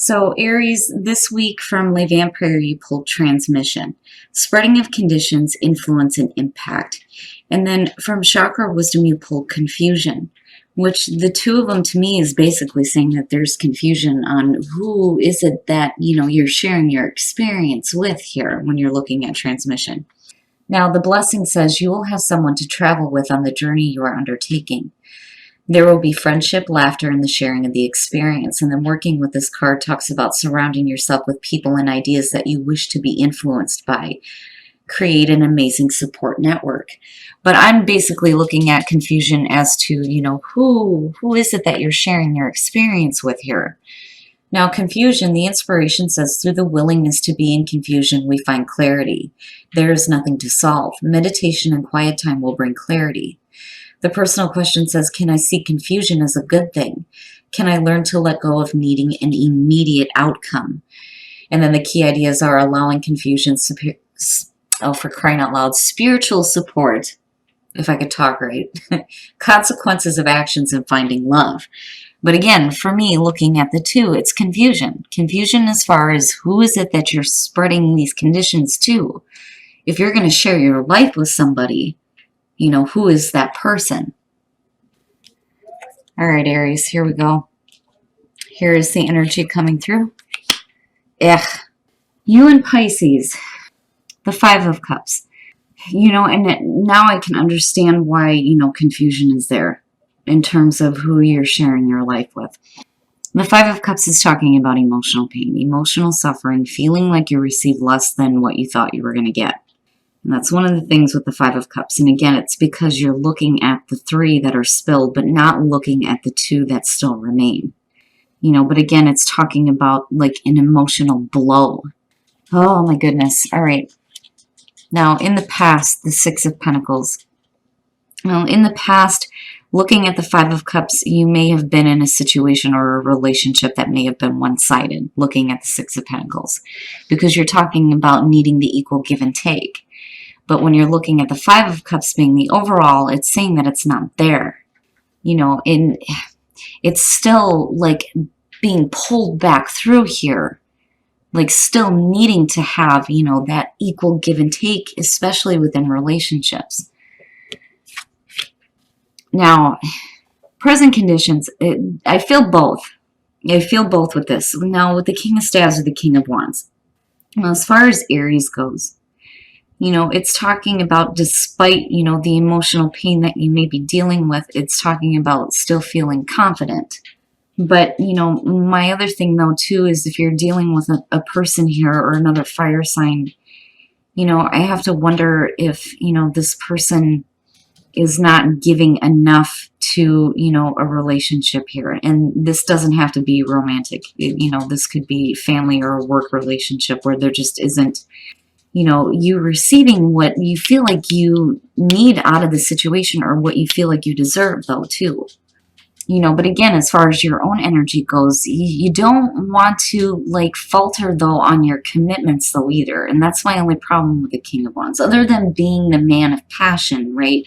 So Aries, this week from Le Vampire, you pulled transmission, spreading of conditions, influence, and impact. And then from Chakra Wisdom, you pulled confusion, which the two of them to me is basically saying that there's confusion on who is it that, you're sharing your experience with here when you're looking at transmission. Now, the blessing says you will have someone to travel with on the journey you are undertaking. There will be friendship, laughter, and the sharing of the experience. And then working with this card talks about surrounding yourself with people and ideas that you wish to be influenced by. Create an amazing support network. But I'm basically looking at confusion as to, who is it that you're sharing your experience with here? Now, confusion, the inspiration says, through the willingness to be in confusion, we find clarity. There is nothing to solve. Meditation and quiet time will bring clarity. The personal question says, can I see confusion as a good thing? Can I learn to let go of needing an immediate outcome? And then the key ideas are allowing confusion, for crying out loud, spiritual support, if I could talk right, consequences of actions, and finding love. But again, for me, looking at the two, it's confusion. Confusion as far as who is it that you're spreading these conditions to? If you're going to share your life with somebody, who is that person? All right, Aries, here we go. Here is the energy coming through. You and Pisces, the Five of Cups. And now I can understand why, confusion is there in terms of who you're sharing your life with. The Five of Cups is talking about emotional pain, emotional suffering, feeling like you received less than what you thought you were going to get. And that's one of the things with the Five of Cups. And again, it's because you're looking at the three that are spilled, but not looking at the two that still remain. But again, it's talking about like an emotional blow. Oh my goodness. All right. Now, in the past, the Six of Pentacles. Well, in the past, looking at the Five of Cups, you may have been in a situation or a relationship that may have been one-sided, looking at the Six of Pentacles, because you're talking about needing the equal give and take. But when you're looking at the Five of Cups being the overall, it's saying that it's not there. And it's still like being pulled back through here, like still needing to have, that equal give and take, especially within relationships. Now, present conditions, I feel both. I feel both with this. Now, with the King of Staves or the King of Wands. Well, as far as Aries goes, it's talking about despite, the emotional pain that you may be dealing with, it's talking about still feeling confident. But, my other thing, though, too, is if you're dealing with a person here or another fire sign, I have to wonder if, this person is not giving enough to, a relationship here. And this doesn't have to be romantic. This could be family or a work relationship where there just isn't, you receiving what you feel like you need out of the situation or what you feel like you deserve, though, too. But again, as far as your own energy goes, you don't want to, like, falter, though, on your commitments, though, either. And that's my only problem with the King of Wands. Other than being the man of passion, right?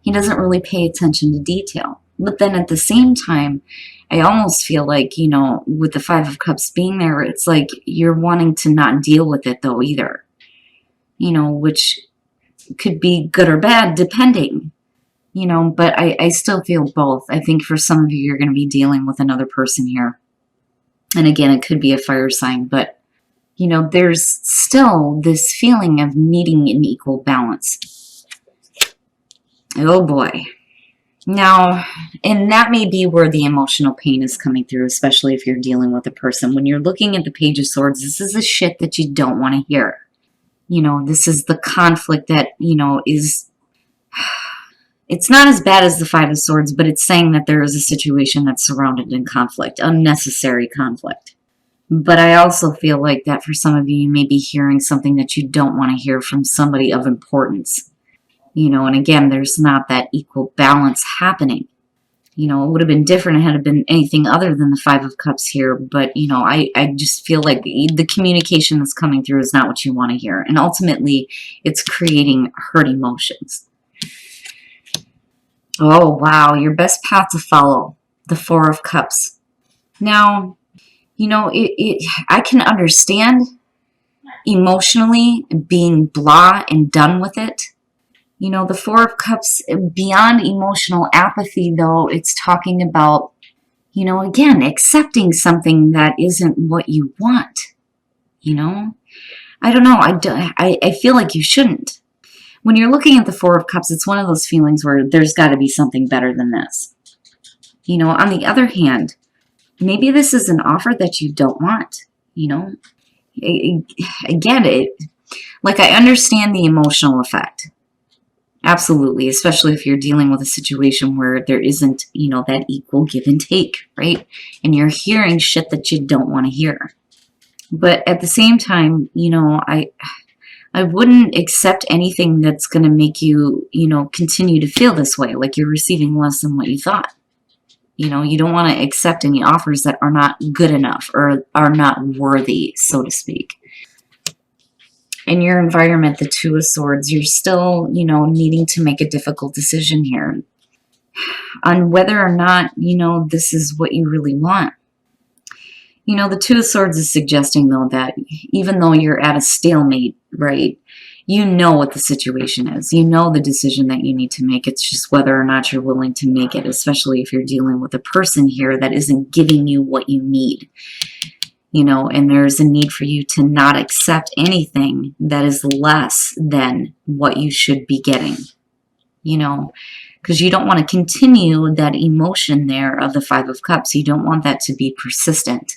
He doesn't really pay attention to detail. But then at the same time, I almost feel like, with the Five of Cups being there, it's like you're wanting to not deal with it, though, either. Which could be good or bad, depending. But I still feel both. I think for some of you, you're going to be dealing with another person here. And again, it could be a fire sign, but, there's still this feeling of needing an equal balance. Oh boy. Now, and that may be where the emotional pain is coming through, especially if you're dealing with a person. When you're looking at the Page of Swords, this is the shit that you don't want to hear. This is the conflict that, is... It's not as bad as the Five of Swords, but it's saying that there is a situation that's surrounded in conflict, unnecessary conflict. But I also feel like that for some of you, you may be hearing something that you don't want to hear from somebody of importance. And again, there's not that equal balance happening. It would have been different had it been anything other than the Five of Cups here. But, I just feel like the communication that's coming through is not what you want to hear. And ultimately, it's creating hurt emotions. Oh, wow. Your best path to follow. The Four of Cups. Now, You know, I can understand emotionally being blah and done with it. You know, the Four of Cups, beyond emotional apathy, though, it's talking about, you know, again, accepting something that isn't what you want. You know, I don't know. I feel like you shouldn't. When you're looking at the Four of Cups, it's one of those feelings where there's got to be something better than this. You know, on the other hand, maybe this is an offer that you don't want. You know, again, like I understand the emotional effect. Absolutely, especially if you're dealing with a situation where there isn't, you know, that equal give and take, right? And you're hearing shit that you don't want to hear. But at the same time, you know, I wouldn't accept anything that's going to make you, you know, continue to feel this way, like you're receiving less than what you thought. You know, you don't want to accept any offers that are not good enough or are not worthy, so to speak. In your environment, the Two of Swords, you're still, you know, needing to make a difficult decision here on whether or not, you know, this is what you really want. You know, the Two of Swords is suggesting, though, that even though you're at a stalemate, right, you know what the situation is. You know the decision that you need to make. It's just whether or not you're willing to make it, especially if you're dealing with a person here that isn't giving you what you need. You know, and there's a need for you to not accept anything that is less than what you should be getting. You know, because you don't want to continue that emotion there of the Five of Cups. You don't want that to be persistent.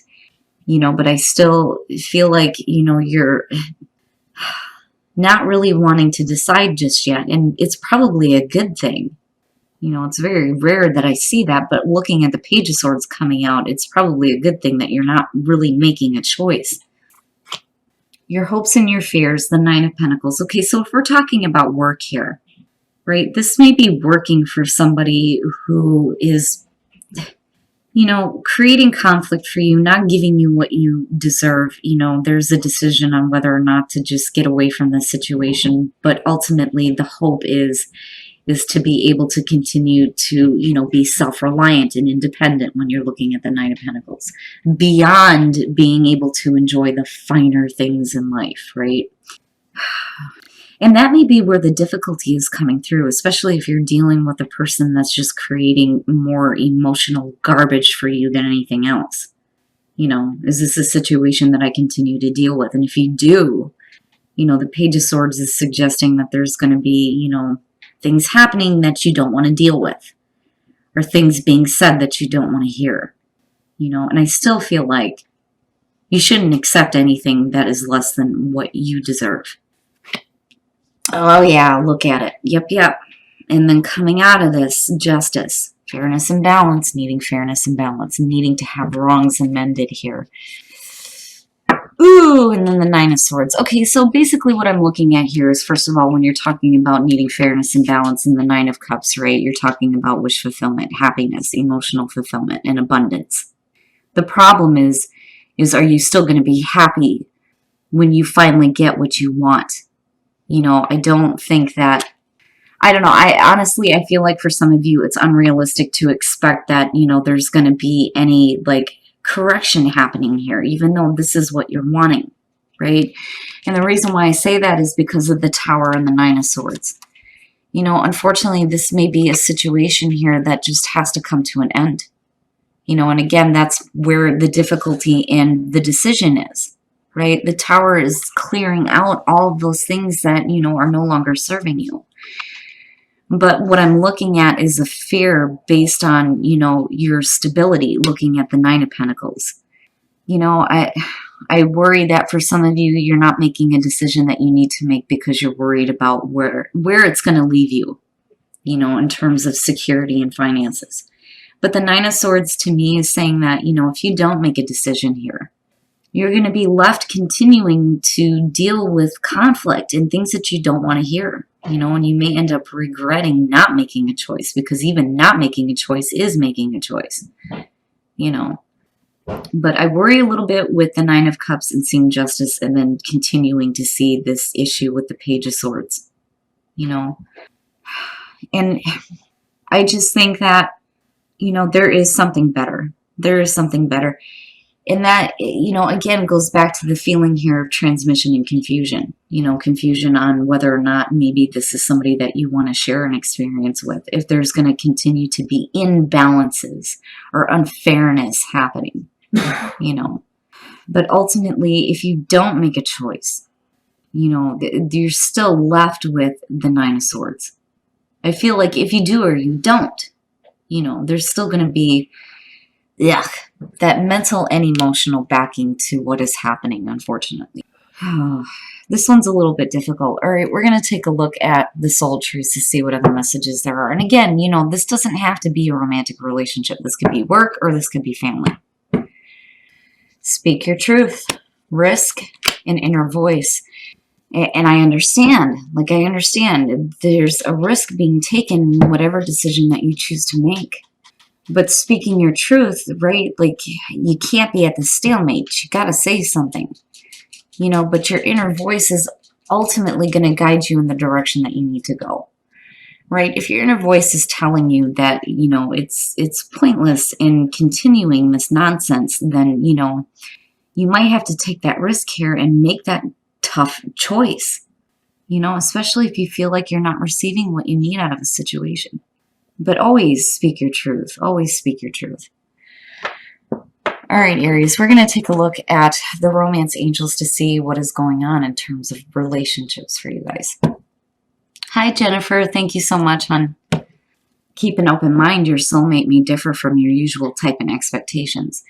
You know, but I still feel like, you know, you're not really wanting to decide just yet. And it's probably a good thing. You know, it's very rare that I see that, but looking at the Page of Swords coming out, it's probably a good thing that you're not really making a choice. Your hopes and your fears, the Nine of Pentacles. Okay, so if we're talking about work here, right, this may be working for somebody who is, you know, creating conflict for you, not giving you what you deserve. You know, there's a decision on whether or not to just get away from the situation, but ultimately the hope is to be able to continue to, you know, be self-reliant and independent when you're looking at the Nine of Pentacles, beyond being able to enjoy the finer things in life, right? And that may be where the difficulty is coming through, especially if you're dealing with a person that's just creating more emotional garbage for you than anything else. You know, is this a situation that I continue to deal with? And if you do, you know, the Page of Swords is suggesting that there's going to be, you know, things happening that you don't want to deal with, or things being said that you don't want to hear. You know, and I still feel like you shouldn't accept anything that is less than what you deserve. Oh yeah, look at it. Yep. And then coming out of this, justice, fairness and balance, needing fairness and balance, needing to have wrongs amended here. Ooh, and then the Nine of Swords. Okay, so basically what I'm looking at here is, first of all, when you're talking about needing fairness and balance in the Nine of Cups, right, you're talking about wish fulfillment, happiness, emotional fulfillment, and abundance. The problem is are you still going to be happy when you finally get what you want? You know, I don't think that, I don't know, I honestly feel like for some of you, it's unrealistic to expect that, you know, there's going to be any, like, correction happening here, even though this is what you're wanting, right? And the reason why I say that is because of the Tower and the Nine of Swords. You know, unfortunately, this may be a situation here that just has to come to an end. You know, and again, that's where the difficulty in the decision is, right? The Tower is clearing out all of those things that, you know, are no longer serving you. But what I'm looking at is a fear based on, you know, your stability, looking at the Nine of Pentacles. You know, I worry that for some of you, you're not making a decision that you need to make because you're worried about where it's going to leave you, you know, in terms of security and finances. But the Nine of Swords to me is saying that, you know, if you don't make a decision here, you're going to be left continuing to deal with conflict and things that you don't want to hear, you know, and you may end up regretting not making a choice, because even not making a choice is making a choice, you know. But I worry a little bit with the Nine of Cups and seeing justice, and then continuing to see this issue with the Page of Swords, you know. And I just think that, you know, there is something better. There is something better. And that, again, goes back to the feeling here of transmission and confusion. Confusion on whether or not maybe this is somebody that you want to share an experience with. If there's going to continue to be imbalances or unfairness happening, But ultimately, if you don't make a choice, you're still left with the Nine of Swords. I feel like if you do or you don't, there's still going to be that mental and emotional backing to what is happening, unfortunately. This one's a little bit difficult. All right, we're going to take a look at the soul truths to see what other messages there are. And again, this doesn't have to be a romantic relationship. This could be work or this could be family. Speak your truth, risk, and inner voice. And I understand, there's a risk being taken in whatever decision that you choose to make. But speaking your truth, right, you can't be at the stalemate. You got to say something, but your inner voice is ultimately going to guide you in the direction that you need to go, right? If your inner voice is telling you that, it's pointless in continuing this nonsense, then, you might have to take that risk here and make that tough choice, especially if you feel like you're not receiving what you need out of a situation. But always speak your truth. Always speak your truth. All right, Aries, we're going to take a look at the romance angels to see what is going on in terms of relationships for you guys. Hi, Jennifer. Thank you so much, hon. Keep an open mind. Your soulmate may differ from your usual type and expectations.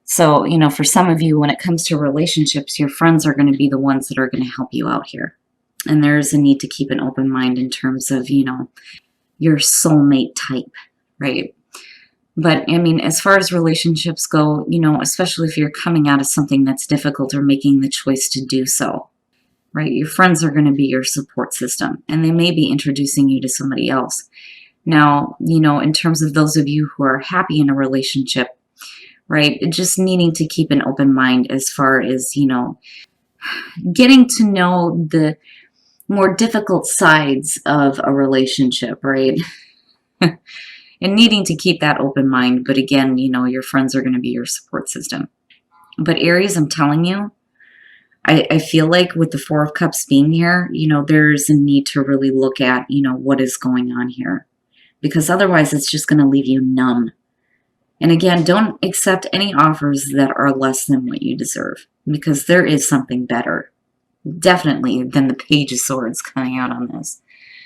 So, for some of you, when it comes to relationships, your friends are going to be the ones that are going to help you out here. And there's a need to keep an open mind in terms of, your soulmate type, right? But, as far as relationships go, especially if you're coming out of something that's difficult or making the choice to do so, right? Your friends are going to be your support system, and they may be introducing you to somebody else. Now, in terms of those of you who are happy in a relationship, right, just needing to keep an open mind as far as, getting to know the more difficult sides of a relationship, right? And needing to keep that open mind. But again, your friends are going to be your support system. But Aries, I'm telling you, I feel like with the Four of Cups being here, there's a need to really look at, what is going on here. Because otherwise it's just going to leave you numb. And again, don't accept any offers that are less than what you deserve, because there is something better, definitely, than the Page of Swords coming out on this.